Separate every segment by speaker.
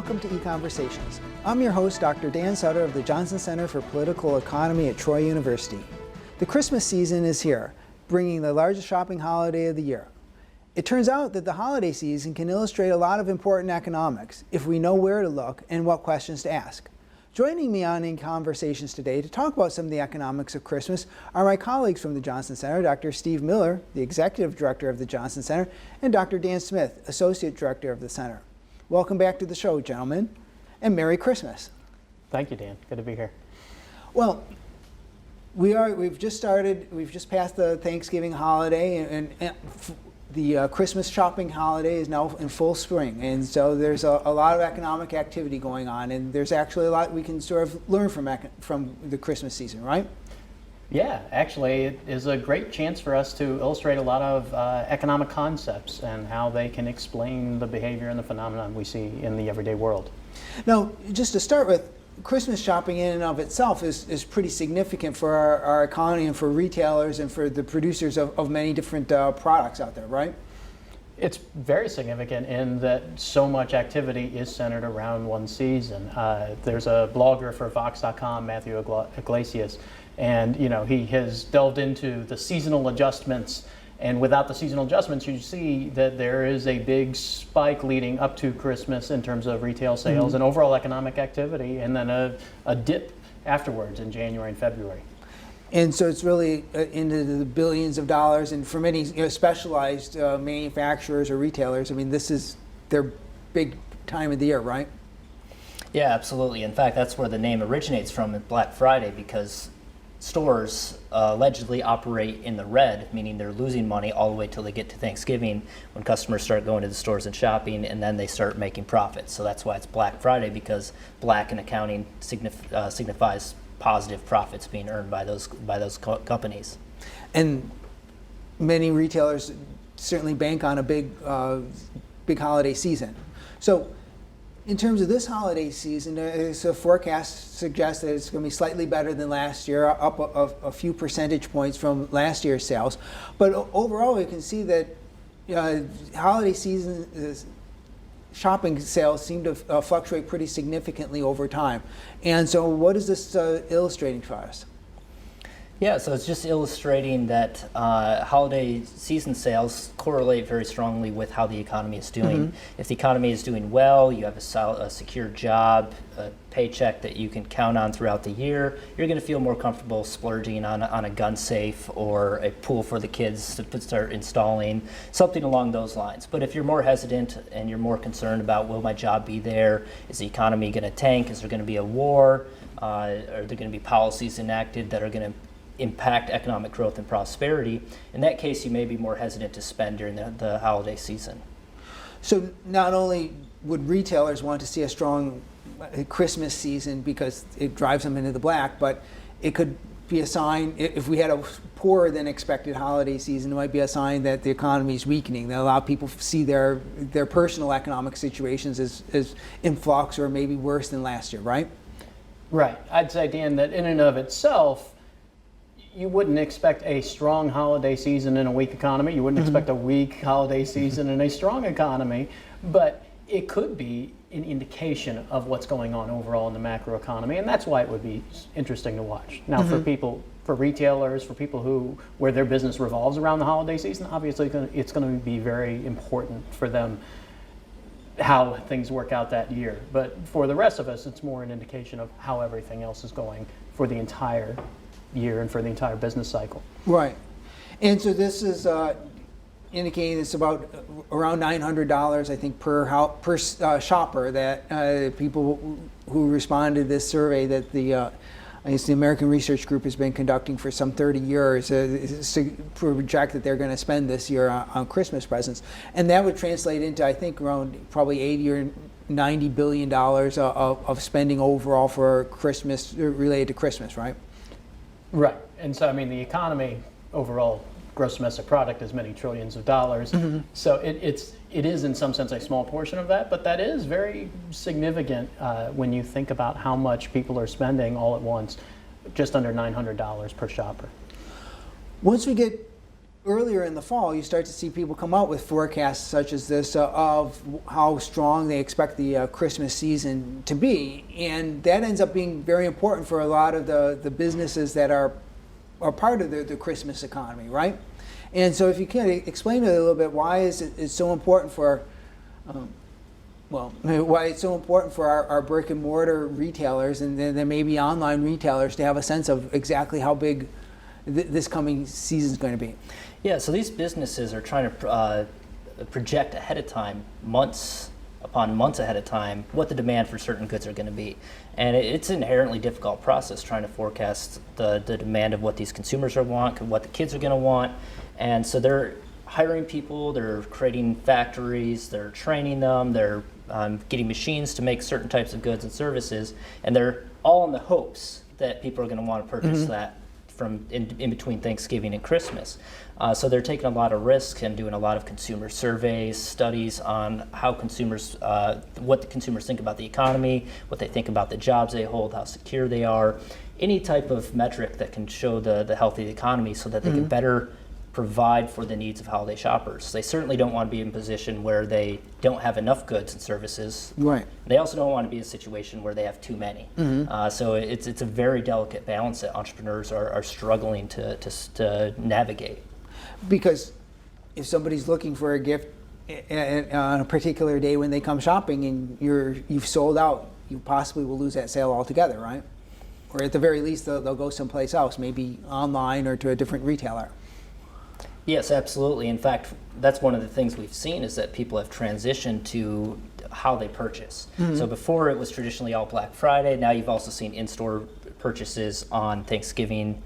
Speaker 1: welcome to EconVersations. I'm your host, Dr. Dan Sutter of the Johnson Center for Political Economy at Troy University. The Christmas season is here, bringing the largest shopping holiday of the year. It turns out that the holiday season can illustrate a lot of important economics if we know where to look and what questions to ask. Joining me on EconVersations today to talk about some of the economics of Christmas are my colleagues from the Johnson Center, Dr. Steve Miller, the Executive Director of the Johnson Center, and Dr. Dan Smith, Associate Director of the Center. Welcome back to the show, gentlemen, and Merry Christmas.
Speaker 2: Thank you, Dan. Good to be here.
Speaker 1: Well, we've just passed the Thanksgiving holiday, and the Christmas shopping holiday is now in full swing, and so there's a lot of economic activity going on, and there's actually a lot we can sort of learn from the Christmas season, right?
Speaker 2: Yeah, actually, it is a great chance for us to illustrate a lot of economic concepts and how they can explain the behavior and the phenomenon we see in the everyday world.
Speaker 1: Now, just to start with, Christmas shopping in and of itself is pretty significant for our economy and for retailers and for the producers of many different products out there, right?
Speaker 2: It's very significant in that so much activity is centered around one season. There's a blogger for Vox.com, Matthew Iglesias, and he has delved into the seasonal adjustments. And without the seasonal adjustments, you see that there is a big spike leading up to Christmas in terms of retail sales and overall economic activity, and then a dip afterwards in January and February.
Speaker 1: And so it's really into the billions of dollars, and for many specialized manufacturers or retailers, I mean, this is their big time of the year, right?
Speaker 3: Yeah, absolutely. In fact, that's where the name originates from, Black Friday, because stores allegedly operate in the red, meaning they're losing money all the way till they get to Thanksgiving, when customers start going to the stores and shopping, and then they start making profits. So that's why it's Black Friday, because black in accounting signifies positive profits being earned by those companies. And
Speaker 1: many retailers certainly bank on a big holiday season. So in terms of this holiday season, a forecast suggests that it's going to be slightly better than last year, up a few percentage points from last year's sales. But overall, we can see that holiday season shopping sales seem to fluctuate pretty significantly over time. And so what is this illustrating for us?
Speaker 3: Yeah, so it's just illustrating that holiday season sales correlate very strongly with how the economy is doing. If the economy is doing well, you have a secure job, a paycheck that you can count on throughout the year, you're going to feel more comfortable splurging on a gun safe or a pool for the kids to start installing, something along those lines. But if you're more hesitant and you're more concerned about, will my job be there? Is the economy going to tank? Is there going to be a war? Are there going to be policies enacted that are going to impact economic growth and prosperity? In that case, you may be more hesitant to spend during the holiday season.
Speaker 1: So not only would retailers want to see a strong Christmas season because it drives them into the black, but it could be a sign, if we had a poorer than expected holiday season, it might be a sign that the economy is weakening, that a lot of people see their personal economic situations as in flux or maybe worse than last year, right?
Speaker 2: Right. I'd say, Dan, that in and of itself, you wouldn't expect a strong holiday season in a weak economy. You wouldn't expect a weak holiday season in a strong economy, but it could be an indication of what's going on overall in the macroeconomy, and that's why it would be interesting to watch. Now, for retailers, for people where their business revolves around the holiday season, obviously it's going to be very important for them how things work out that year. But for the rest of us, it's more an indication of how everything else is going for the entire year and for the entire business cycle.
Speaker 1: Right. And so this is indicating it's about around $900, I think, per shopper that people who responded to this survey that I guess the American Research Group has been conducting for some 30 years project that they're going to spend this year on Christmas presents. And that would translate into, I think, around probably $80 or $90 billion of spending overall for Christmas, related to Christmas, right?
Speaker 2: Right. And so, I mean, the economy overall, gross domestic product, is many trillions of dollars. So it is in some sense a small portion of that, but that is very significant when you think about how much people are spending all at once, just under $900 per shopper.
Speaker 1: Once we get earlier in the fall, you start to see people come out with forecasts such as this of how strong they expect the Christmas season to be. And that ends up being very important for a lot of the businesses that are part of the Christmas economy, right? And so if you can explain it a little bit, why is it so important for, why it's so important for our brick and mortar retailers and then maybe online retailers to have a sense of exactly how big this coming season is going to be.
Speaker 3: Yeah, so these businesses are trying to project ahead of time, months upon months ahead of time, what the demand for certain goods are going to be. And it's an inherently difficult process trying to forecast the demand of what these consumers want, what the kids are going to want. And so they're hiring people, they're creating factories, they're training them, they're getting machines to make certain types of goods and services, and they're all in the hopes that people are going to want to purchase that from in between Thanksgiving and Christmas. So they're taking a lot of risk and doing a lot of consumer surveys, studies on how consumers, what the consumers think about the economy, what they think about the jobs they hold, how secure they are, any type of metric that can show the health of the economy so that they can better provide for the needs of holiday shoppers. They certainly don't want to be in a position where they don't have enough goods and services.
Speaker 1: Right.
Speaker 3: They also don't want to be in a situation where they have too many. So it's a very delicate balance that entrepreneurs are struggling to navigate.
Speaker 1: Because if somebody's looking for a gift on a particular day when they come shopping and you've sold out, you possibly will lose that sale altogether, right? Or at the very least, they'll go someplace else, maybe online or to a different retailer.
Speaker 3: Yes, absolutely. In fact, that's one of the things we've seen is that people have transitioned to how they purchase. So before it was traditionally all Black Friday. Now you've also seen in-store purchases on Thanksgiving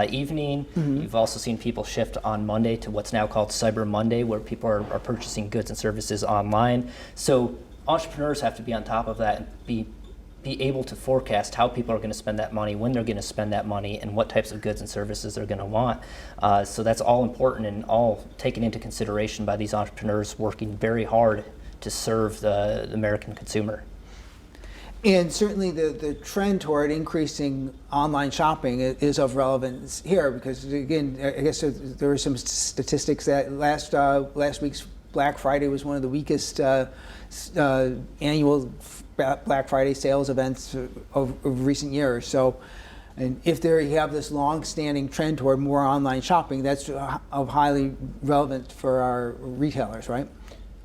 Speaker 3: evening. You've also seen people shift on Monday to what's now called Cyber Monday, where people are purchasing goods and services online. So entrepreneurs have to be on top of that and be able to forecast how people are going to spend that money, when they're going to spend that money, and what types of goods and services they're going to want. So that's all important and all taken into consideration by these entrepreneurs working very hard to serve the American consumer.
Speaker 1: And certainly the trend toward increasing online shopping is of relevance here because, again, I guess there were some statistics that last week's Black Friday was one of the weakest annual Black Friday sales events of recent years. So, and if you have this long-standing trend toward more online shopping, that's of highly relevant for our retailers, right?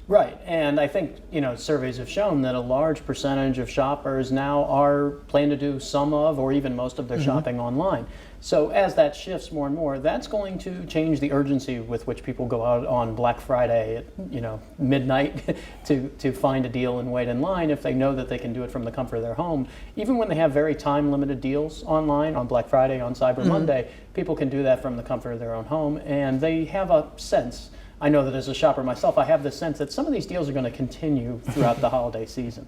Speaker 2: Right, and I think surveys have shown that a large percentage of shoppers now are planning to do some of or even most of their shopping online. So as that shifts more and more, that's going to change the urgency with which people go out on Black Friday at midnight to find a deal and wait in line if they know that they can do it from the comfort of their home. Even when they have very time-limited deals online on Black Friday, on Cyber Monday, people can do that from the comfort of their own home, and they have a sense. I know that as a shopper myself, I have the sense that some of these deals are going to continue throughout the holiday season.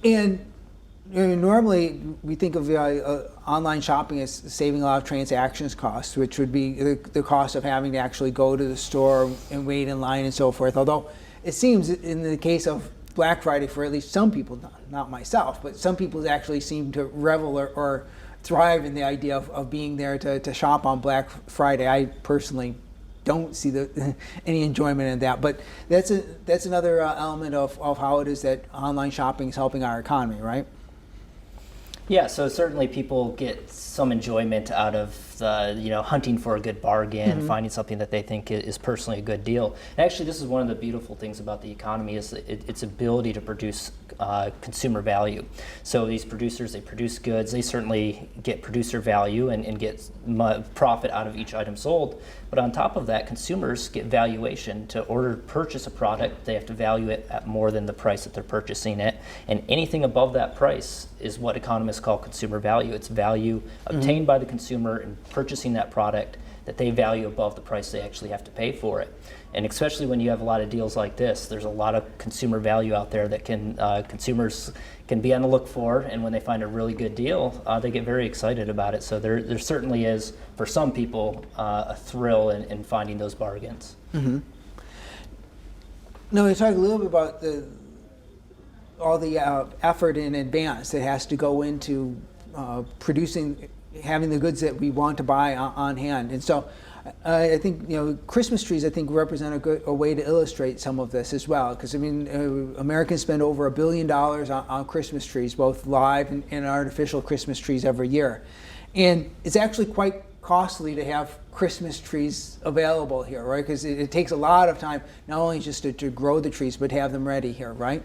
Speaker 1: And normally we think of online shopping as saving a lot of transactions costs, which would be the cost of having to actually go to the store and wait in line and so forth. Although it seems in the case of Black Friday, for at least some people, not myself, but some people actually seem to revel or thrive in the idea of being there to shop on Black Friday. I personally don't see any enjoyment in that, but that's another element of how it is that online shopping is helping our economy, right?
Speaker 3: Yeah, so certainly people get some enjoyment out of hunting for a good bargain, finding something that they think is personally a good deal. And actually, this is one of the beautiful things about the economy is its ability to produce consumer value. So these producers, they produce goods, they certainly get producer value and get profit out of each item sold. But on top of that, consumers get valuation. To purchase a product, they have to value it at more than the price that they're purchasing it. And anything above that price is what economists call consumer value. It's value obtained by the consumer in purchasing that product that they value above the price they actually have to pay for it. And especially when you have a lot of deals like this, there's a lot of consumer value out there that consumers can be on the look for, and when they find a really good deal, they get very excited about it. So there certainly is, for some people, a thrill in finding those bargains.
Speaker 1: Now, we talked a little bit about all the effort in advance that has to go into having the goods that we want to buy on hand. And so I think Christmas trees I think represent a way to illustrate some of this as well, because I mean Americans spend over $1 billion on Christmas trees, both live and artificial Christmas trees every year, and it's actually quite costly to have Christmas trees available here, right? Because it takes a lot of time not only just to grow the trees but have them ready here, right?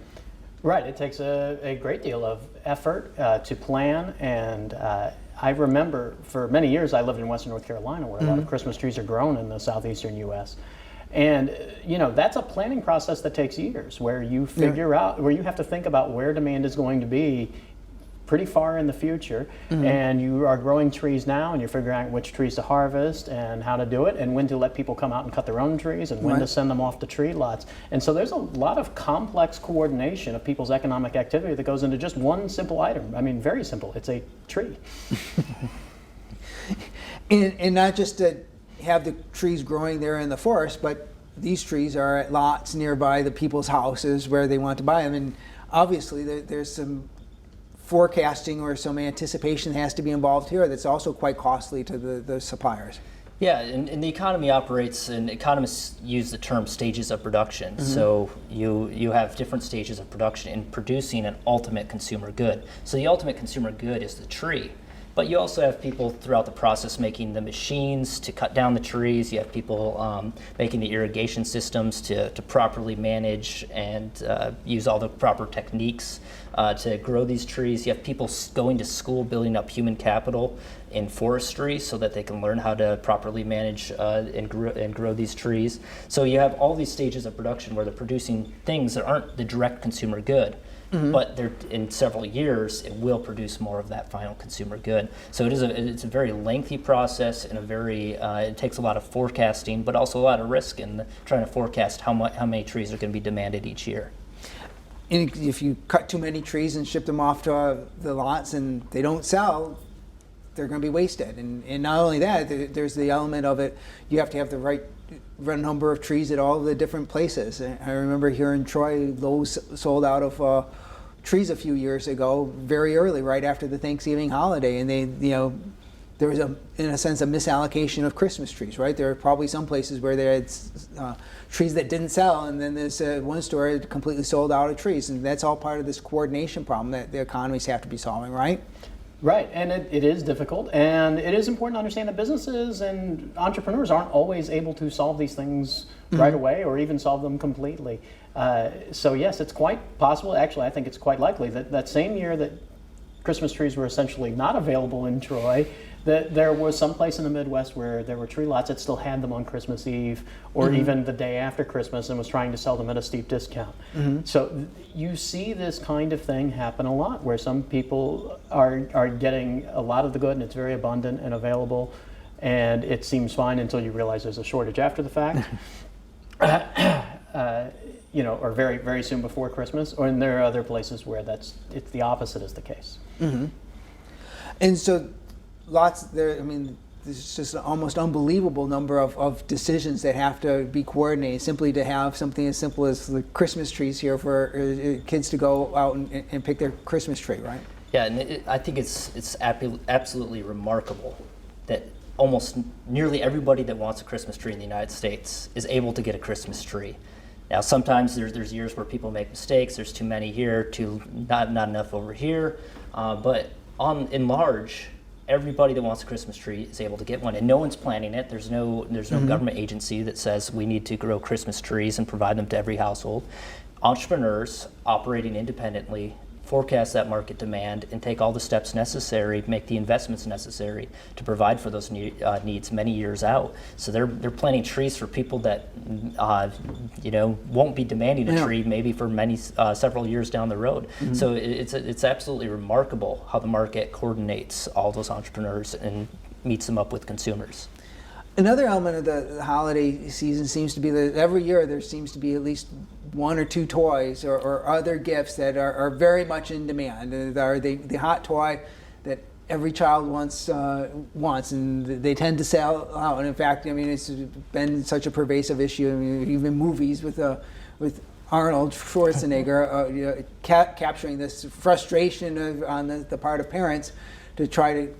Speaker 2: Right. It takes a great deal of effort to plan, and I remember for many years I lived in Western North Carolina, where a lot of Christmas trees are grown in the southeastern U.S. And that's a planning process that takes years, where you figure out, where you have to think about where demand is going to be pretty far in the future, and you are growing trees now, and you're figuring out which trees to harvest and how to do it, and when to let people come out and cut their own trees, and when to send them off to tree lots. And so there's a lot of complex coordination of people's economic activity that goes into just one simple item. I mean, very simple. It's a tree.
Speaker 1: and not just to have the trees growing there in the forest, but these trees are at lots nearby the people's houses where they want to buy them. And obviously there's some forecasting or some anticipation has to be involved here that's also quite costly to the suppliers.
Speaker 3: Yeah, and the economy operates, and economists use the term stages of production. So you have different stages of production in producing an ultimate consumer good. So the ultimate consumer good is the tree. But you also have people throughout the process making the machines to cut down the trees. You have people making the irrigation systems to properly manage and use all the proper techniques to grow these trees. You have people going to school, building up human capital in forestry so that they can learn how to properly manage and grow these trees. So you have all these stages of production where they're producing things that aren't the direct consumer good. But in several years, it will produce more of that final consumer good. So it's a very lengthy process, and it takes a lot of forecasting, but also a lot of risk in trying to forecast how many trees are going to be demanded each year.
Speaker 1: And if you cut too many trees and ship them off to the lots and they don't sell, they're going to be wasted. And not only that, there's the element of it, you have to have the right number of trees at all the different places. I remember here in Troy, Lowe's sold out of trees a few years ago, very early, right after the Thanksgiving holiday, and there was in a sense a misallocation of Christmas trees, right? There are probably some places where they had trees that didn't sell, and then there's one store that completely sold out of trees, and that's all part of this coordination problem that the economies have to be solving, right?
Speaker 2: Right, and it is difficult, and it is important to understand that businesses and entrepreneurs aren't always able to solve these things right away or even solve them completely. So yes, it's quite possible, actually I think it's quite likely that same year that Christmas trees were essentially not available in Troy, that there was some place in the Midwest where there were tree lots that still had them on Christmas Eve or even the day after Christmas and was trying to sell them at a steep discount. So you see this kind of thing happen a lot, where some people are getting a lot of the good and it's very abundant and available, and it seems fine until you realize there's a shortage after the fact. Or very, very soon before Christmas, and there are other places where it's the opposite is the case.
Speaker 1: And so lots there, I mean, there's just an almost unbelievable number of decisions that have to be coordinated simply to have something as simple as the Christmas trees here for kids to go out and pick their Christmas tree, right?
Speaker 3: Yeah, and I think it's absolutely remarkable that almost nearly everybody that wants a Christmas tree in the United States is able to get a Christmas tree. Now, sometimes there's years where people make mistakes. There's too many here, not enough over here. But in large, everybody that wants a Christmas tree is able to get one, and no one's planning it. There's no government agency that says we need to grow Christmas trees and provide them to every household. Entrepreneurs operating independently forecast that market demand and take all the steps necessary, make the investments necessary to provide for those needs many years out. So they're planting trees for people that won't be demanding a tree maybe for several years down the road. So it's absolutely remarkable how the market coordinates all those entrepreneurs and meets them up with consumers.
Speaker 1: Another element of the holiday season seems to be that every year there seems to be at least one or two toys or other gifts that are very much in demand. They're the hot toy that every child wants, and they tend to sell out. And in fact, I mean, it's been such a pervasive issue. I mean, even movies with Arnold Schwarzenegger capturing this frustration on the part of parents to try to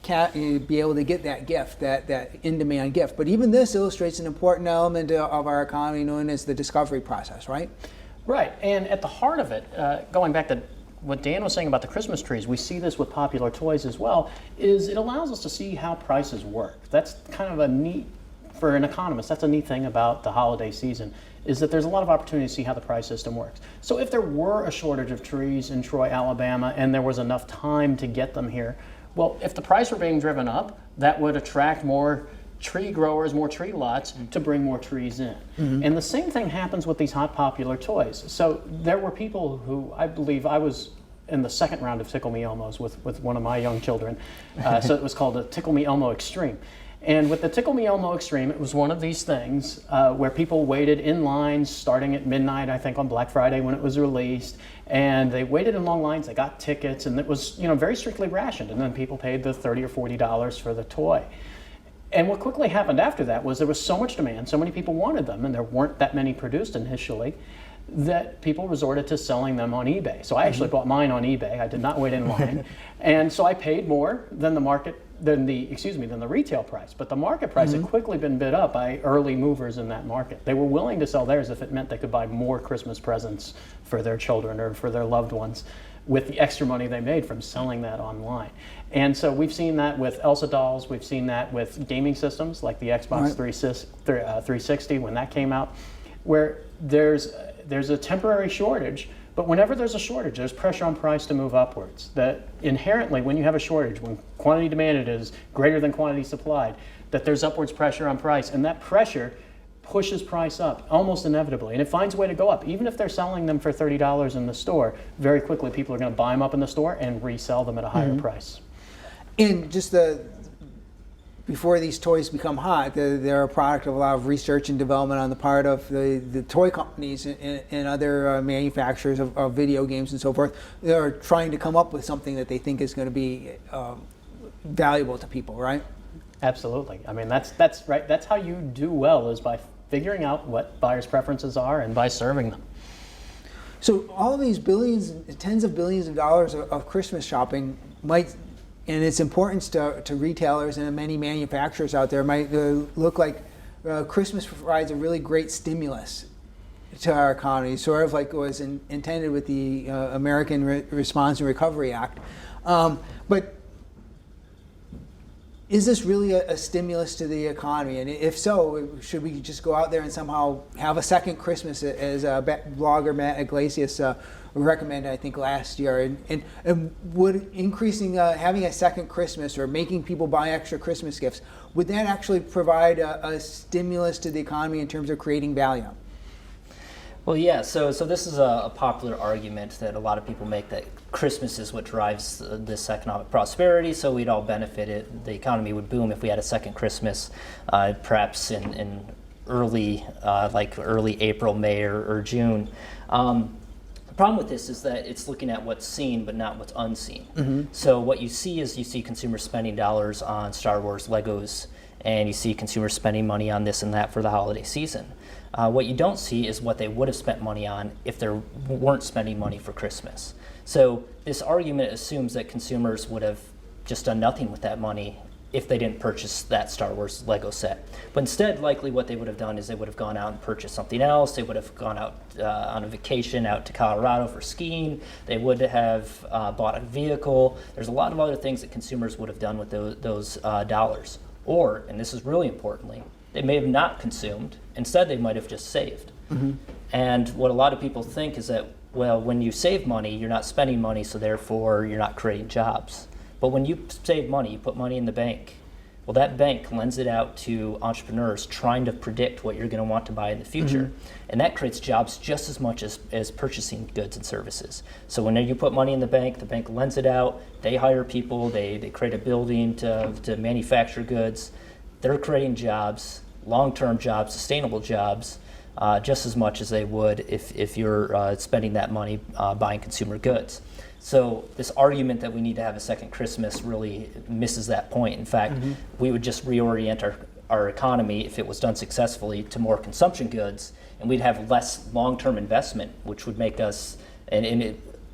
Speaker 1: be able to get that gift, that in-demand gift. But even this illustrates an important element of our economy known as the discovery process, right?
Speaker 2: Right, and at the heart of it, going back to what Dan was saying about the Christmas trees, we see this with popular toys as well, is it allows us to see how prices work. That's kind of a neat, for an economist, that's a neat thing about the holiday season, is that there's a lot of opportunity to see how the price system works. So if there were a shortage of trees in Troy, Alabama, and there was enough time to get them here, well, if the price were being driven up, that would attract more tree growers, more tree lots to bring more trees in. And the same thing happens with these hot popular toys. So there were people who, I believe I was in the second round of Tickle Me Elmos with one of my young children. So it was called a Tickle Me Elmo Extreme. And with the Tickle Me Elmo Extreme, it was one of these things where people waited in lines starting at midnight, I think on Black Friday when it was released. And they waited in long lines, they got tickets, and it was very strictly rationed. And then people paid the $30 or $40 for the toy. And what quickly happened after that was there was so much demand, so many people wanted them, and there weren't that many produced initially, that people resorted to selling them on eBay. So I actually bought mine on eBay. I did not wait in line. And so I paid more than the retail price. But the market price had quickly been bid up by early movers in that market. They were willing to sell theirs if it meant they could buy more Christmas presents for their children or for their loved ones with the extra money they made from selling that online. And so we've seen that with Elsa dolls, we've seen that with gaming systems like the Xbox 360 when that came out, where there's a temporary shortage, but whenever there's a shortage, there's pressure on price to move upwards. That inherently, when you have a shortage, when quantity demanded is greater than quantity supplied, that there's upwards pressure on price, and that pressure pushes price up almost inevitably, and it finds a way to go up. Even if they're selling them for $30 in the store, very quickly people are going to buy them up in the store and resell them at a higher price.
Speaker 1: And just before these toys become hot, they're a product of a lot of research and development on the part of the toy companies and other manufacturers of video games and so forth. They're trying to come up with something that they think is going to be valuable to people, right?
Speaker 2: Absolutely. I mean, that's right. That's how you do well, is by figuring out what buyers' preferences are and by serving them.
Speaker 1: So all these billions, tens of billions of dollars of Christmas shopping might, and its importance to retailers and many manufacturers out there, might look like Christmas provides a really great stimulus to our economy, sort of like it was intended with the American Response and Recovery Act. But is this really a stimulus to the economy? And if so, should we just go out there and somehow have a second Christmas, as blogger Matt Iglesias recommended, I think, last year? And would increasing, having a second Christmas or making people buy extra Christmas gifts, would that actually provide a stimulus to the economy in terms of creating value?
Speaker 3: Well, yeah, so this is a popular argument that a lot of people make, that Christmas is what drives this economic prosperity, so we'd all benefit. The economy would boom if we had a second Christmas, perhaps in early April, May, or June. The problem with this is that it's looking at what's seen but not what's unseen. So what you see is consumers spending dollars on Star Wars Legos, and you see consumers spending money on this and that for the holiday season. What you don't see is what they would have spent money on if they weren't spending money for Christmas. So this argument assumes that consumers would have just done nothing with that money if they didn't purchase that Star Wars Lego set. But instead, likely what they would have done is they would have gone out and purchased something else. They would have gone out on a vacation out to Colorado for skiing. They would have bought a vehicle. There's a lot of other things that consumers would have done with those dollars. Or, and this is really importantly, they may have not consumed. Instead, they might have just saved. And what a lot of people think is that, well, when you save money, you're not spending money, so therefore you're not creating jobs. But when you save money, you put money in the bank. Well, that bank lends it out to entrepreneurs trying to predict what you're going to want to buy in the future. And that creates jobs just as much as purchasing goods and services. So when you put money in the bank lends it out, they hire people, they create a building to manufacture goods. They're creating jobs, long-term jobs, sustainable jobs, just as much as they would if you're spending that money buying consumer goods. So this argument that we need to have a second Christmas really misses that point. In fact, we would just reorient our economy, if it was done successfully, to more consumption goods, and we'd have less long-term investment, which would make us,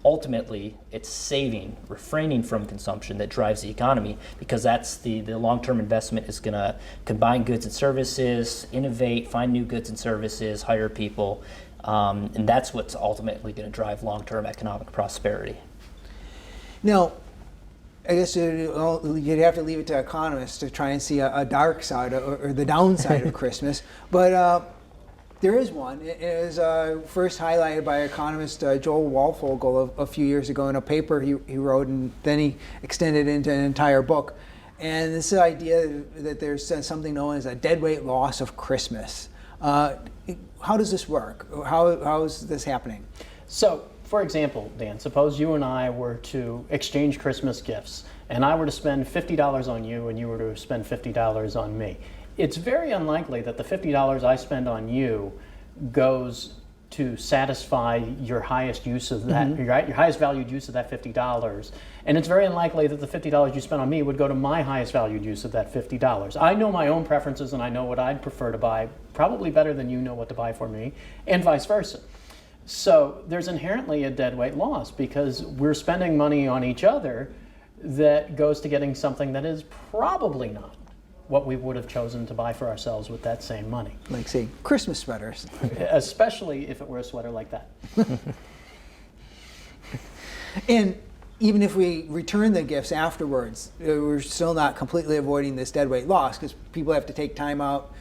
Speaker 3: ultimately it's saving, refraining from consumption that drives the economy, because that's the long-term investment is going to combine goods and services, innovate, find new goods and services, hire people, and that's what's ultimately going to drive long-term economic prosperity.
Speaker 1: Now, I guess you'd have to leave it to economists to try and see a dark side or the downside of Christmas, but there is one. It is first highlighted by economist Joel Waldfogel a few years ago in a paper he wrote, and then he extended it into an entire book. And this idea that there's something known as a deadweight loss of Christmas. How does this work? How is this happening?
Speaker 2: So, for example, Dan, suppose you and I were to exchange Christmas gifts, and I were to spend $50 on you and you were to spend $50 on me. It's very unlikely that the $50 I spend on you goes to satisfy your highest use of that, right? Your highest valued use of that $50. And it's very unlikely that the $50 you spend on me would go to my highest valued use of that $50. I know my own preferences and I know what I'd prefer to buy, probably better than you know what to buy for me, and vice versa. So there's inherently a deadweight loss because we're spending money on each other that goes to getting something that is probably not what we would have chosen to buy for ourselves with that same money.
Speaker 1: Like, say, Christmas sweaters.
Speaker 2: Especially if it were a sweater like that.
Speaker 1: And even if we return the gifts afterwards, we're still not completely avoiding this deadweight loss because people have to take time out.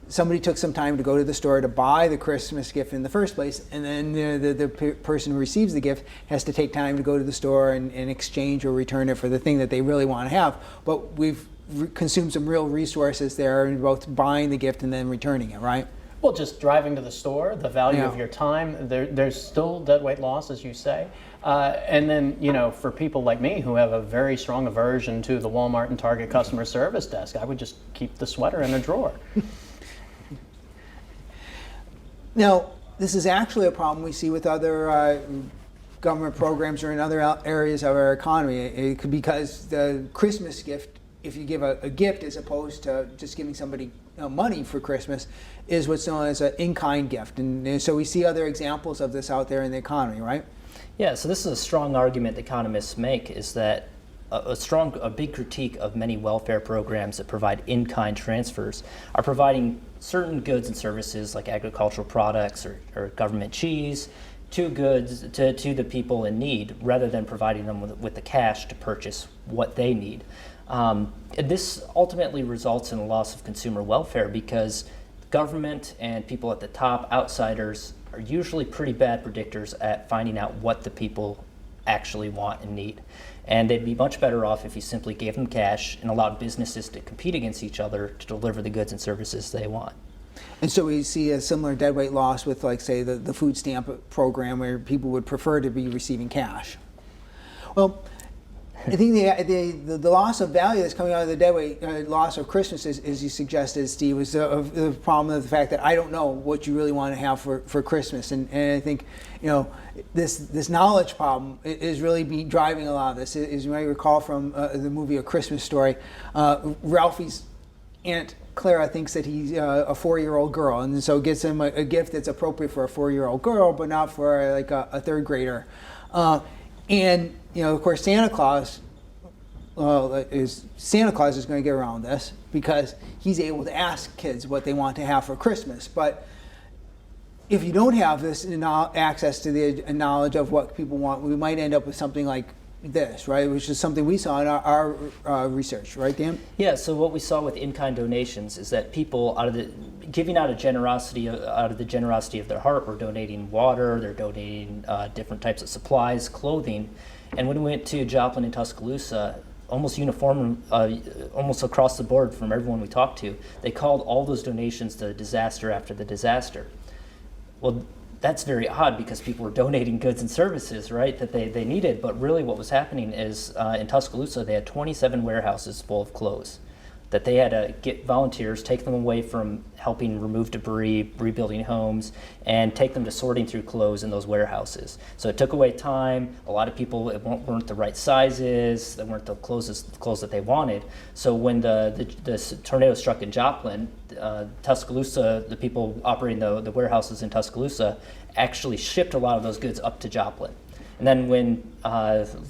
Speaker 1: Somebody took some time to go to the store to buy the Christmas gift in the first place, and then the person who receives the gift has to take time to go to the store and exchange or return it for the thing that they really want to have. But we've consumed some real resources there in both buying the gift and then returning it, right?
Speaker 2: Well, just driving to the store, the value of your time, there's still deadweight loss, as you say. And then, you know, for people like me who have a very strong aversion to the Walmart and Target customer service desk, I would just keep the sweater in a drawer.
Speaker 1: Now, this is actually a problem we see with other government programs or in other areas of our economy. It could be because the Christmas gift, if you give a gift as opposed to just giving somebody money for Christmas, is what's known as an in-kind gift. And so we see other examples of this out there in the economy, right?
Speaker 3: Yeah, so this is a strong argument economists make, is that a big critique of many welfare programs that provide in-kind transfers are providing certain goods and services like agricultural products or government cheese to the people in need, rather than providing them with the cash to purchase what they need. This ultimately results in a loss of consumer welfare because government and people at the top, outsiders, are usually pretty bad predictors at finding out what the people actually want and need. And they'd be much better off if you simply gave them cash and allowed businesses to compete against each other to deliver the goods and services they want.
Speaker 1: And so we see a similar deadweight loss with, like, say, the food stamp program where people would prefer to be receiving cash. Well, I think the loss of value that's coming out of the deadweight loss of Christmas, as you suggested, Steve, was the problem of the fact that I don't know what you really want to have for Christmas, and I think, you know, this knowledge problem is really driving a lot of this. As you might recall from the movie A Christmas Story, Ralphie's Aunt Clara thinks that he's a 4-year-old girl, and so gives him a gift that's appropriate for a 4-year-old girl, but not for like a third grader. And you know, of course, Santa Claus is going to get around this because he's able to ask kids what they want to have for Christmas. But if you don't have this access to the knowledge of what people want, we might end up with something like this, right? Which is something we saw in our research, right, Dan?
Speaker 3: Yeah. So what we saw with in-kind donations is that people, giving out of the generosity of their heart, were donating water. They're donating different types of supplies, clothing. And when we went to Joplin and Tuscaloosa, almost almost across the board from everyone we talked to, they called all those donations the disaster after the disaster. Well, that's very odd because people were donating goods and services, right, that they needed. But really what was happening is in Tuscaloosa, they had 27 warehouses full of clothes that they had to get volunteers, take them away from helping remove debris, rebuilding homes, and take them to sorting through clothes in those warehouses. So it took away time. A lot of people, it weren't the right sizes, they weren't the clothes that they wanted. So when the tornado struck in Joplin, Tuscaloosa, the people operating the warehouses in Tuscaloosa actually shipped a lot of those goods up to Joplin. And then when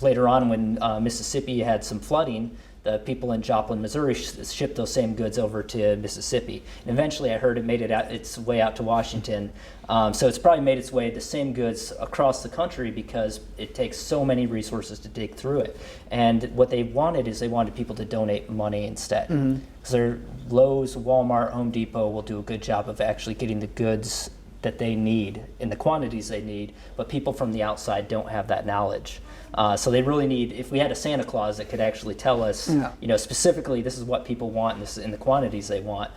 Speaker 3: later on, when Mississippi had some flooding, the people in Joplin, Missouri shipped those same goods over to Mississippi. And eventually I heard it made its way out to Washington. So it's probably made its way, the same goods across the country, because it takes so many resources to dig through it. And what they wanted is they wanted people to donate money instead. Because Lowe's, Walmart, Home Depot will do a good job of actually getting the goods that they need in the quantities they need, but people from the outside don't have that knowledge. So they really need, if we had a Santa Claus that could actually tell us, specifically this is what people want and this is in the quantities they want,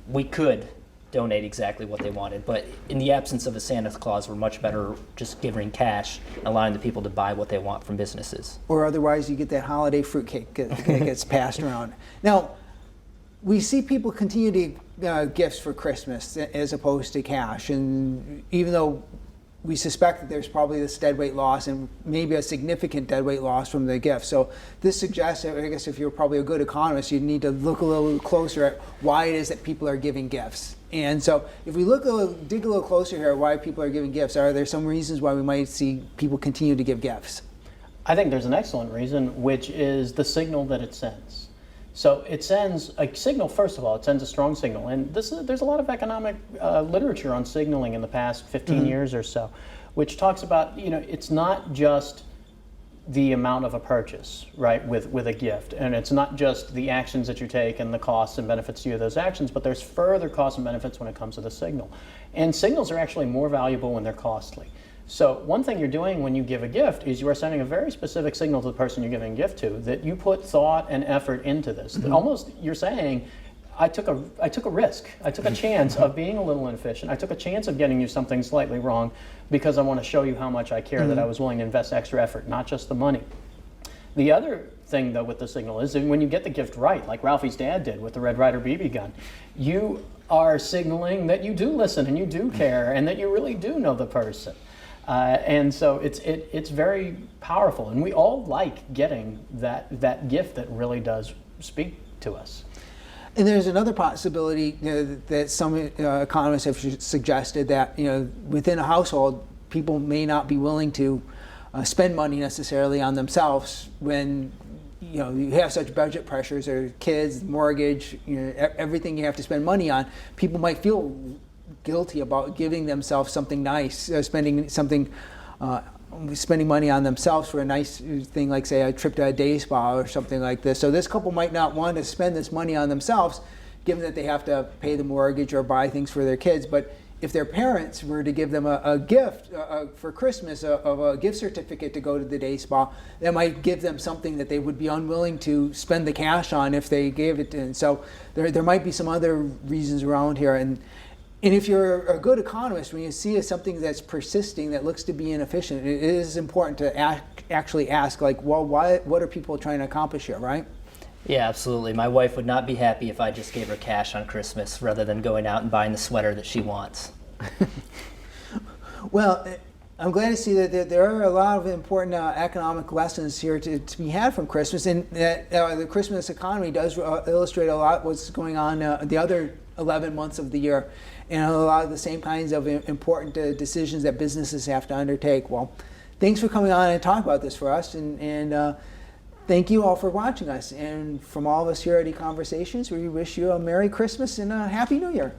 Speaker 3: we could donate exactly what they wanted. But in the absence of a Santa Claus, we're much better just giving cash and allowing the people to buy what they want from businesses.
Speaker 1: Or otherwise you get that holiday fruitcake that gets passed around. Now, we see people continue to gifts for Christmas as opposed to cash, and even though we suspect that there's probably this deadweight loss and maybe a significant deadweight loss from the gift. So this suggests, I guess if you're probably a good economist, you need to look a little closer at why it is that people are giving gifts. And so if we dig a little closer here at why people are giving gifts, are there some reasons why we might see people continue to give gifts?
Speaker 2: I think there's an excellent reason, which is the signal that it sends. So it sends a signal, first of all, it sends a strong signal. And there's a lot of economic literature on signaling in the past 15 years or so, which talks about, it's not just the amount of a purchase, right, with a gift. And it's not just the actions that you take and the costs and benefits to you of those actions, but there's further costs and benefits when it comes to the signal. And signals are actually more valuable when they're costly. So one thing you're doing when you give a gift is you are sending a very specific signal to the person you're giving a gift to that you put thought and effort into this. That almost you're saying, I took a risk. I took a chance of being a little inefficient. I took a chance of getting you something slightly wrong because I want to show you how much I care, that I was willing to invest extra effort, not just the money. The other thing, though, with the signal is that when you get the gift right, like Ralphie's dad did with the Red Ryder BB gun, you are signaling that you do listen and you do care and that you really do know the person. And so it's very powerful, and we all like getting that gift that really does speak to us.
Speaker 1: And there's another possibility that some economists have suggested that within a household, people may not be willing to spend money necessarily on themselves when you have such budget pressures, or kids, mortgage, everything you have to spend money on. People might feel guilty about giving themselves something nice, spending money on themselves for a nice thing like, say, a trip to a day spa or something like this. So this couple might not want to spend this money on themselves, given that they have to pay the mortgage or buy things for their kids. But if their parents were to give them a gift for Christmas, of a gift certificate to go to the day spa, that might give them something that they would be unwilling to spend the cash on if they gave it to. And so there might be some other reasons around here. And if you're a good economist, when you see something that's persisting, that looks to be inefficient, it is important to actually ask, like, well, what are people trying to accomplish here, right?
Speaker 3: Yeah, absolutely. My wife would not be happy if I just gave her cash on Christmas rather than going out and buying the sweater that she wants.
Speaker 1: Well, I'm glad to see that there are a lot of important economic lessons here to be had from Christmas, and that the Christmas economy does illustrate a lot what's going on the other 11 months of the year, and a lot of the same kinds of important decisions that businesses have to undertake. Well, thanks for coming on and talking about this for us, and thank you all for watching us. And from all of us here at EconVersations, we wish you a Merry Christmas and a Happy New Year.